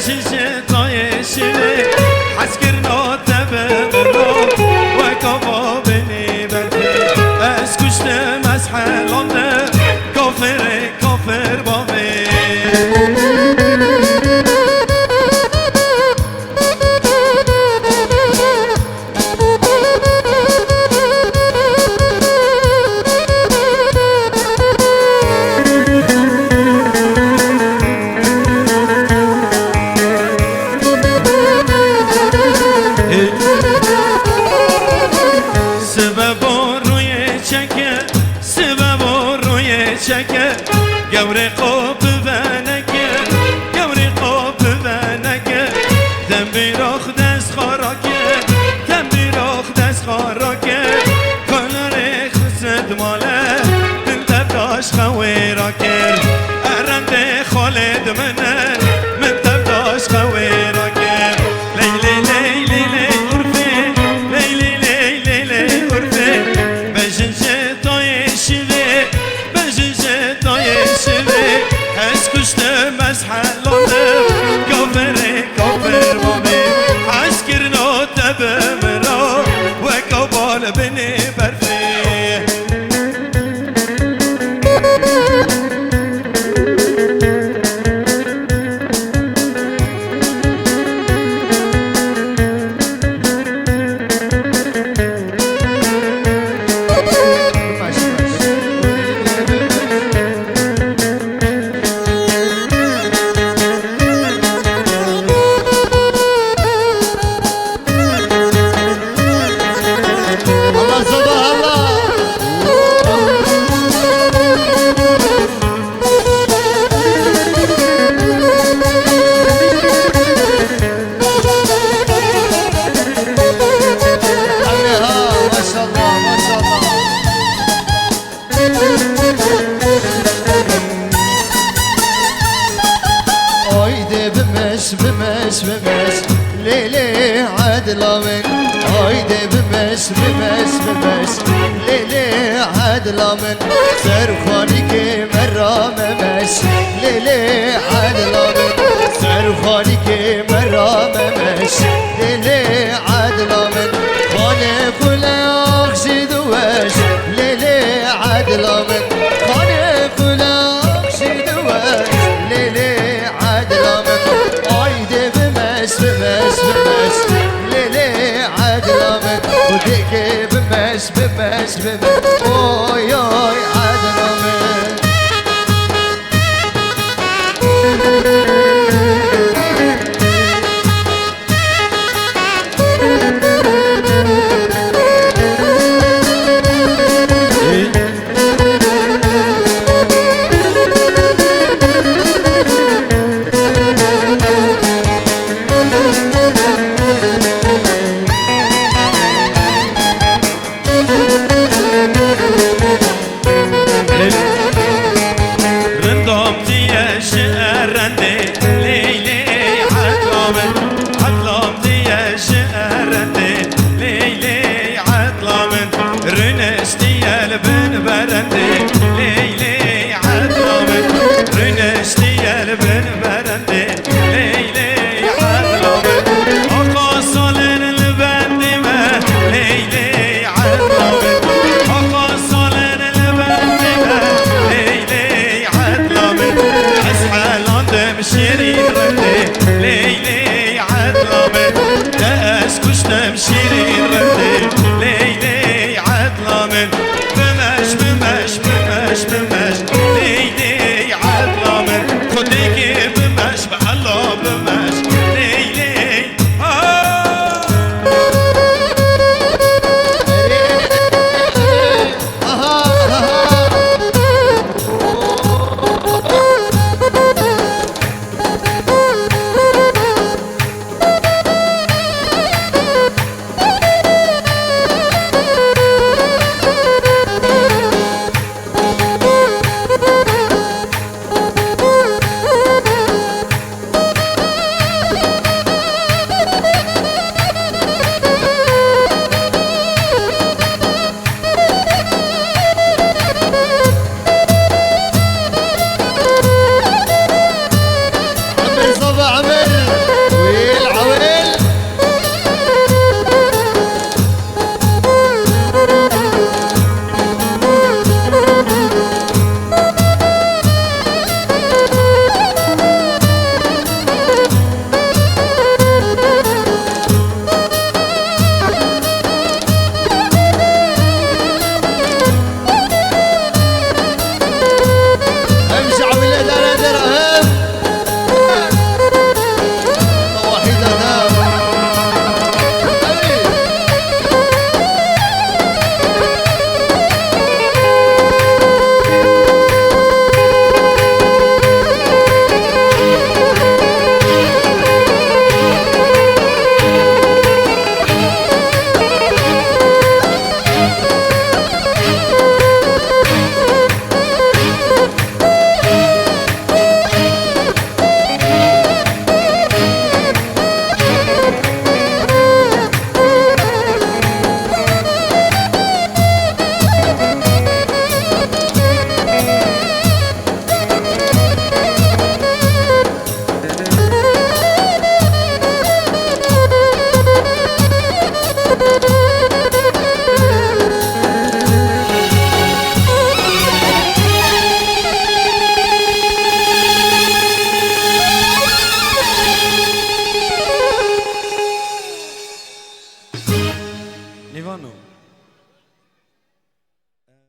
بجنجة طايشة حسكرنا تبمرو وكبا بني برفي اسكشت مسحة لونه كافر كافر بابي گوری قاب بنکه گوری قاب بنکه دم بیراخ دست خاراکه دم بیراخ دست خاراکه کناره خسد ماله دل تبداش خوی را کر ارند خالد منه من تبداش خوی را کر لیلی لیلی لیلی عرفه لیلی لیلی لیلی عرفه بجنجه تای شیوه بجنجه تای شیوه از کشته مزحلانه کافر کافر بابی از کرنا تبمرا و کبال بنی برفی بمش بمش ليلي عدلا من هايدي بمش بمش بمش ليلي عدلا من سرخاني مرة ممش ليلي عدلا من سرخاني مرة ممش ليلي عدلا من خاني فلا أخشي دوش ليلي عدلا من خاني فلا أخشي دوش ليلي عدلا من بمش بمش بمش ليلي عدلا من وديك بمش بمش بمش اوي اوي عدلا من شيري